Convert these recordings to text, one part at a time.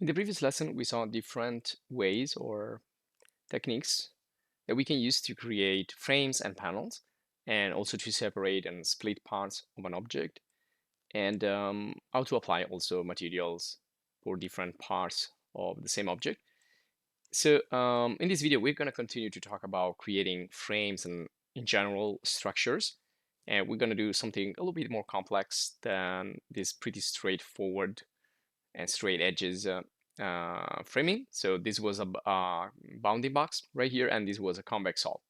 In the previous lesson, we saw different ways or techniques that we can use to create frames and panels, and also to separate and split parts of an object, and how to apply also materials for different parts of the same object. So in this video, we're going to continue to talk about creating frames and in general structures. And we're going to do something a little bit more complex than this pretty straightforward and straight edges framing. So this was a bounding box right here, and this was a convex hull.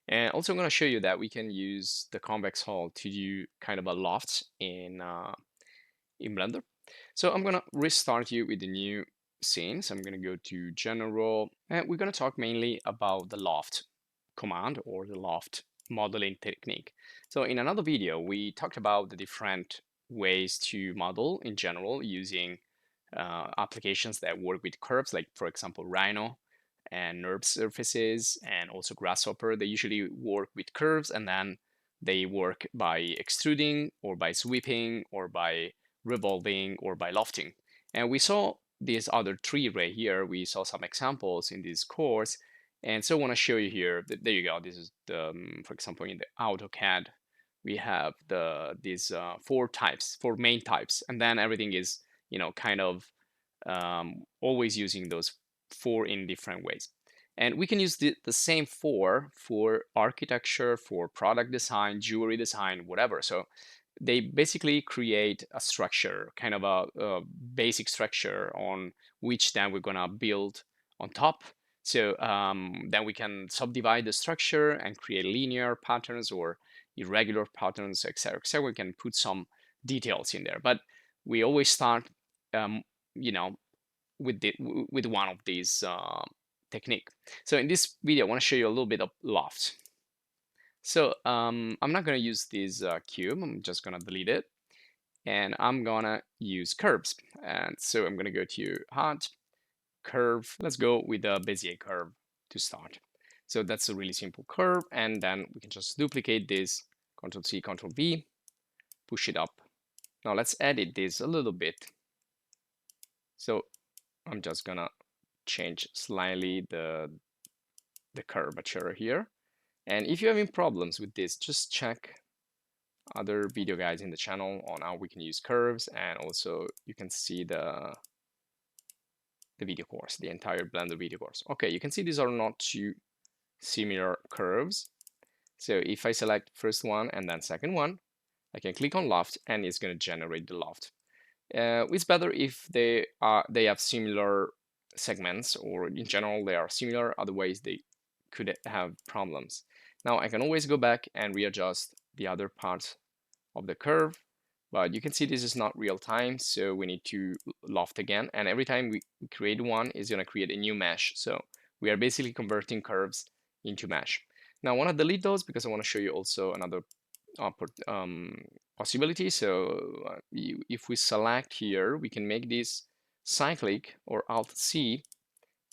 And also I'm going to show you that we can use the convex hull to do kind of a loft in Blender. So I'm going to restart you with the new scene. So I'm going to go to General, and we're going to talk mainly about the Loft command or the Loft modeling technique. So in another video, we talked about the different ways to model in general using applications that work with curves, like for example, Rhino and Nurbs surfaces, and also Grasshopper. They usually work with curves, and then they work by extruding or by sweeping or by revolving or by lofting. And we saw these other three right here. We saw some examples in this course. And so I want to show you here, there you go. This is the, for example, in the AutoCAD, we have these four main types, and then everything is, kind of always using those four in different ways. And we can use the same four for architecture, for product design, jewelry design, whatever. So they basically create a structure, kind of a basic structure on which then we're gonna build on top. So then we can subdivide the structure and create linear patterns or irregular patterns, etc. etc. We can put some details in there, but we always start, you know, with one of these technique. So in this video, I want to show you a little bit of loft. So I'm not going to use this cube. I'm just going to delete it, and I'm gonna use curves. And so I'm gonna go to hot curve. Let's go with a Bezier curve to start. So that's a really simple curve, and then we can just duplicate this, Control C, Control V, push it up. Now let's edit this a little bit. So I'm just gonna change slightly the curvature here. And if you're having problems with this, just check other video guides in the channel on how we can use curves, and also you can see the video course, the entire Blender video course. Okay, you can see these are not two similar curves. So if I select first one and then second one, I can click on Loft and it's going to generate the Loft. It's better if they have similar segments, or in general they are similar, otherwise they could have problems. Now I can always go back and readjust the other parts of the curve, but you can see this is not real time, so we need to loft again, and every time we create one is going to create a new mesh. So we are basically converting curves into mesh. Now I want to delete those because I want to show you also another possibility. So if we select here, we can make this cyclic or Alt C,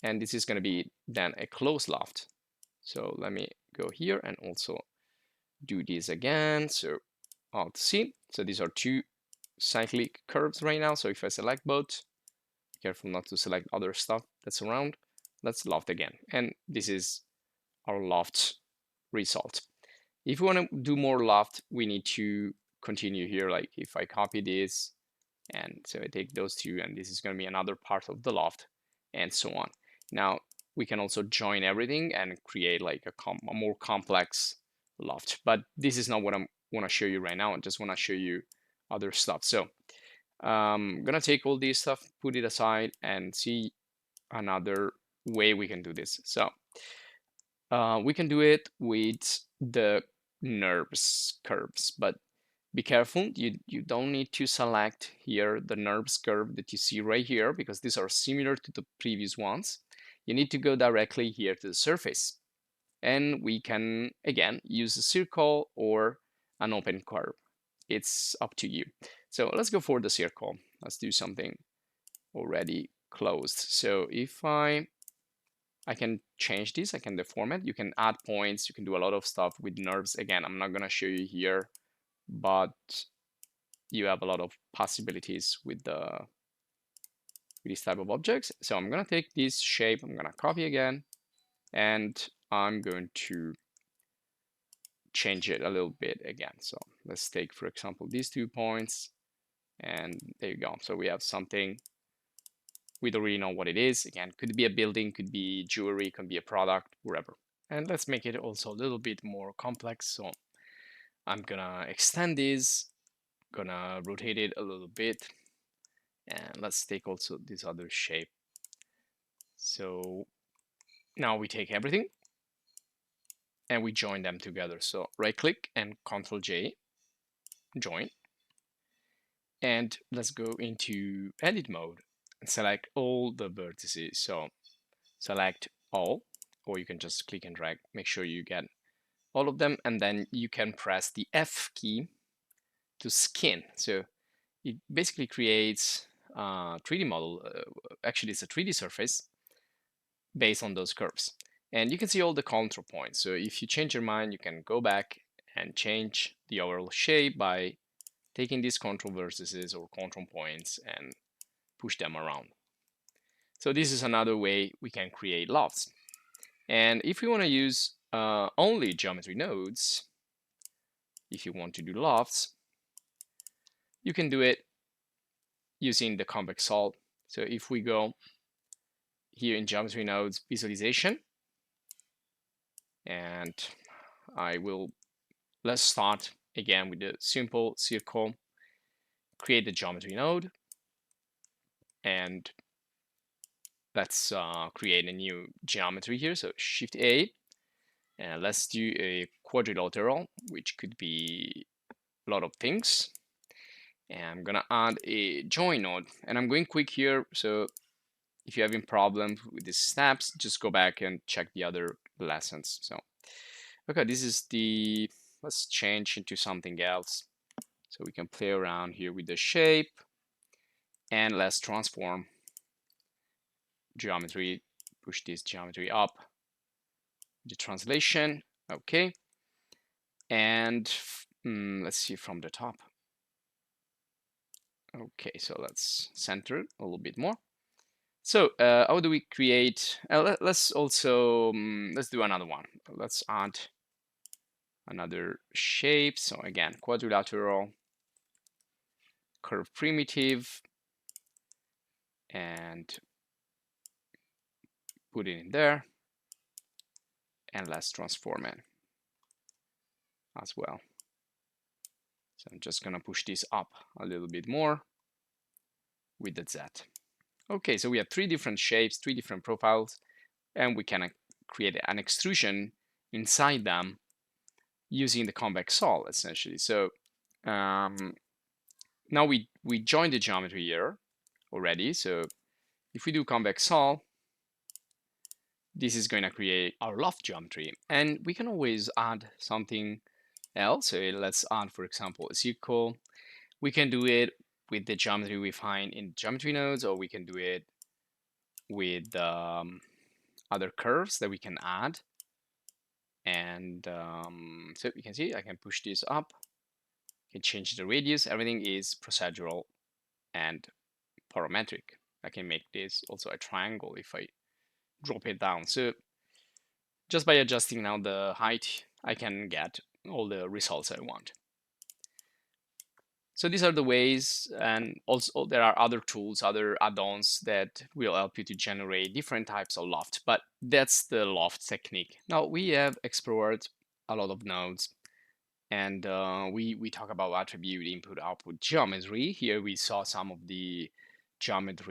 and this is going to be then a closed loft. So let me go here and also do this again. So Alt C. So these are two cyclic curves right now. So if I select both, careful not to select other stuff that's around. Let's loft again. And this is our loft result. If we want to do more loft, we need to continue here. Like if I copy this, and so I take those two, and this is going to be another part of the loft, and so on. Now we can also join everything and create like a more complex loft. But this is not what I want to show you right now. I just want to show you other stuff. So I'm gonna take all this stuff, put it aside, and see another way we can do this. So we can do it with the Nurbs curves, but be careful. You don't need to select here the Nurbs curve that you see right here, because these are similar to the previous ones. You need to go directly here to the surface, and we can again use a circle or an open curve. It's up to you. So let's go for the circle. Let's do something already closed. So if I can change this, I can deform it. You can add points, you can do a lot of stuff with Nurbs. Again, I'm not gonna show you here, but you have a lot of possibilities with the with this type of objects. So I'm gonna take this shape, I'm gonna copy again, and I'm going to change it a little bit again. So let's take, for example, these 2 points, and there you go. So we have something, we don't really know what it is. Again, could be a building, could be jewelry, could be a product, wherever. And let's make it also a little bit more complex. So I'm gonna extend this, gonna rotate it a little bit, and let's take also this other shape. So now we take everything and we join them together. So right click and Ctrl J, join. And let's go into edit mode and select all the vertices. So select all, or you can just click and drag, make sure you get all of them, and then you can press the F key to skin. So it basically creates a 3D model. Actually, it's a 3D surface based on those curves. And you can see all the control points. So if you change your mind, you can go back and change the overall shape by taking these control vertices or control points and push them around. So this is another way we can create lofts. And if we want to use only geometry nodes, if you want to do lofts, you can do it using the convex solve. So if we go here in geometry nodes visualization, and let's start again with the simple circle, create the geometry node, and let's create a new geometry here. So Shift A, and let's do a quadrilateral, which could be a lot of things. And I'm gonna add a join node, and I'm going quick here. So if you're having problems with these steps, just go back and check the other lessons. So, okay, this is let's change into something else. So we can play around here with the shape, and let's transform geometry, push this geometry up, the translation, okay. And let's see from the top. Okay, so let's center it a little bit more. So how do we create? Let's also let's do another one. Let's add another shape. So again, quadrilateral, curve primitive, and put it in there. And let's transform it as well. So I'm just gonna push this up a little bit more with the Z. Okay, so we have 3 different shapes, 3 different profiles, and we can create an extrusion inside them using the convex solve, essentially. So now we joined the geometry here already. So if we do convex solve, this is going to create our loft geometry. And we can always add something else. So let's add, for example, a circle. We can do it with the geometry we find in geometry nodes, or we can do it with other curves that we can add. And so you can see I can push this up, I can change the radius. Everything is procedural and parametric. I can make this also a triangle if I drop it down. So just by adjusting now the height, I can get all the results I want. So these are the ways, and also there are other tools, other add-ons that will help you to generate different types of loft, but that's the loft technique. Now we have explored a lot of nodes, and we talk about attribute, input, output, geometry. Here we saw some of the geometry